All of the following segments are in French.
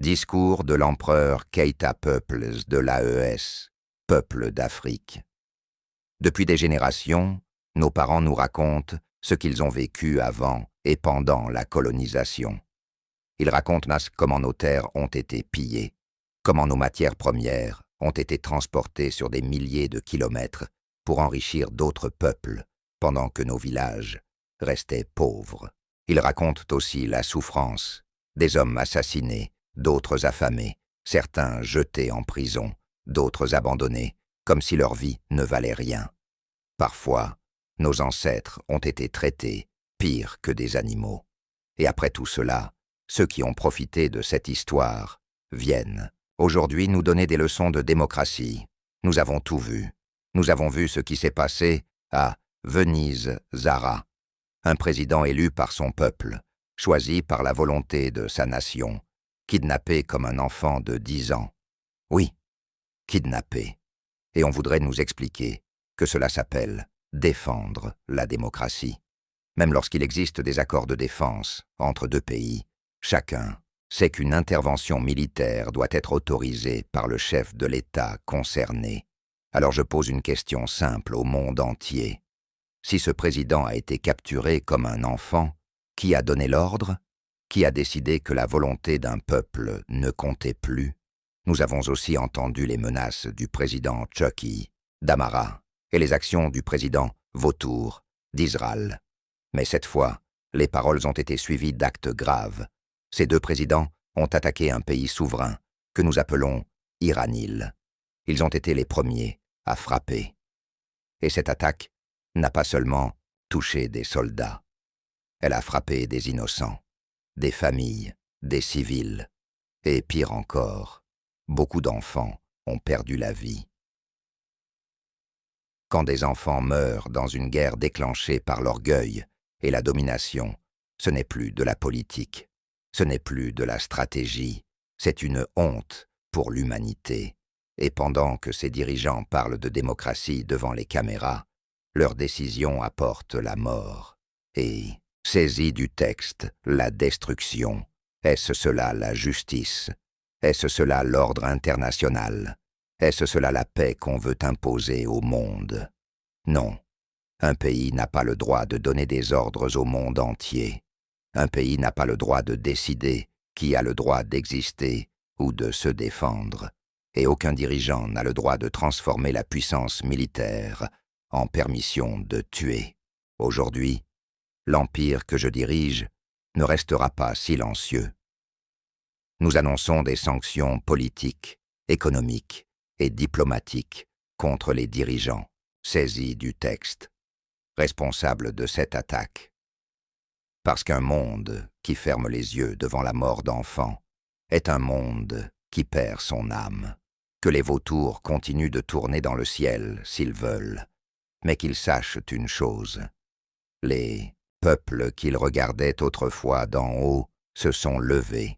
Discours de l'empereur Keita Peuples de l'AES, Peuple d'Afrique. Depuis des générations, nos parents nous racontent ce qu'ils ont vécu avant et pendant la colonisation. Ils racontent comment nos terres ont été pillées, comment nos matières premières ont été transportées sur des milliers de kilomètres pour enrichir d'autres peuples, pendant que nos villages restaient pauvres. Ils racontent aussi la souffrance, des hommes assassinés, d'autres affamés, certains jetés en prison, d'autres abandonnés, comme si leur vie ne valait rien. Parfois, nos ancêtres ont été traités pire que des animaux. Et après tout cela, ceux qui ont profité de cette histoire viennent aujourd'hui nous donner des leçons de démocratie. Nous avons tout vu. Nous avons vu ce qui s'est passé à Venise Zara, un président élu par son peuple, choisi par la volonté de sa nation, kidnappé comme un enfant de 10 ans. Oui, kidnappé. Et on voudrait nous expliquer que cela s'appelle défendre la démocratie. Même lorsqu'il existe des accords de défense entre deux pays, chacun sait qu'une intervention militaire doit être autorisée par le chef de l'État concerné. Alors je pose une question simple au monde entier. Si ce président a été capturé comme un enfant, qui a donné l'ordre? Qui a décidé que la volonté d'un peuple ne comptait plus? Nous avons aussi entendu les menaces du président Chucky, d'Amara, et les actions du président Vautour, d'Israël. Mais cette fois, les paroles ont été suivies d'actes graves. Ces deux présidents ont attaqué un pays souverain, que nous appelons Iranil. Ils ont été les premiers à frapper. Et cette attaque n'a pas seulement touché des soldats. Elle a frappé des innocents, des familles, des civils, et pire encore, beaucoup d'enfants ont perdu la vie. Quand des enfants meurent dans une guerre déclenchée par l'orgueil et la domination, ce n'est plus de la politique, ce n'est plus de la stratégie, c'est une honte pour l'humanité. Et pendant que ces dirigeants parlent de démocratie devant les caméras, leurs décisions apportent la mort. Et, saisie du texte, la destruction, est-ce cela la justice? Est-ce cela l'ordre international? Est-ce cela la paix qu'on veut imposer au monde? Non. Un pays n'a pas le droit de donner des ordres au monde entier. Un pays n'a pas le droit de décider qui a le droit d'exister ou de se défendre. Et aucun dirigeant n'a le droit de transformer la puissance militaire en permission de tuer. Aujourd'hui, l'empire que je dirige ne restera pas silencieux. Nous annonçons des sanctions politiques, économiques et diplomatiques contre les dirigeants saisis du texte, responsables de cette attaque. Parce qu'un monde qui ferme les yeux devant la mort d'enfants est un monde qui perd son âme. Que les vautours continuent de tourner dans le ciel s'ils veulent, mais qu'ils sachent une chose. Les peuples qu'ils regardaient autrefois d'en haut se sont levés.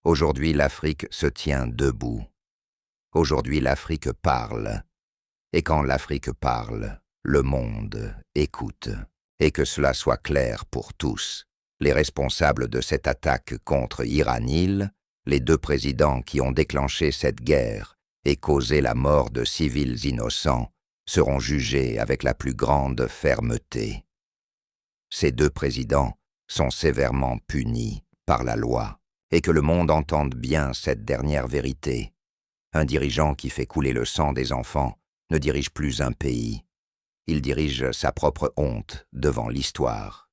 Aujourd'hui, l'Afrique se tient debout. Aujourd'hui, l'Afrique parle. Et quand l'Afrique parle, le monde écoute. Et que cela soit clair pour tous. Les responsables de cette attaque contre Iranil, les deux présidents qui ont déclenché cette guerre et causé la mort de civils innocents, seront jugés avec la plus grande fermeté. Ces deux présidents sont sévèrement punis par la loi, et que le monde entende bien cette dernière vérité. Un dirigeant qui fait couler le sang des enfants ne dirige plus un pays. Il dirige sa propre honte devant l'histoire.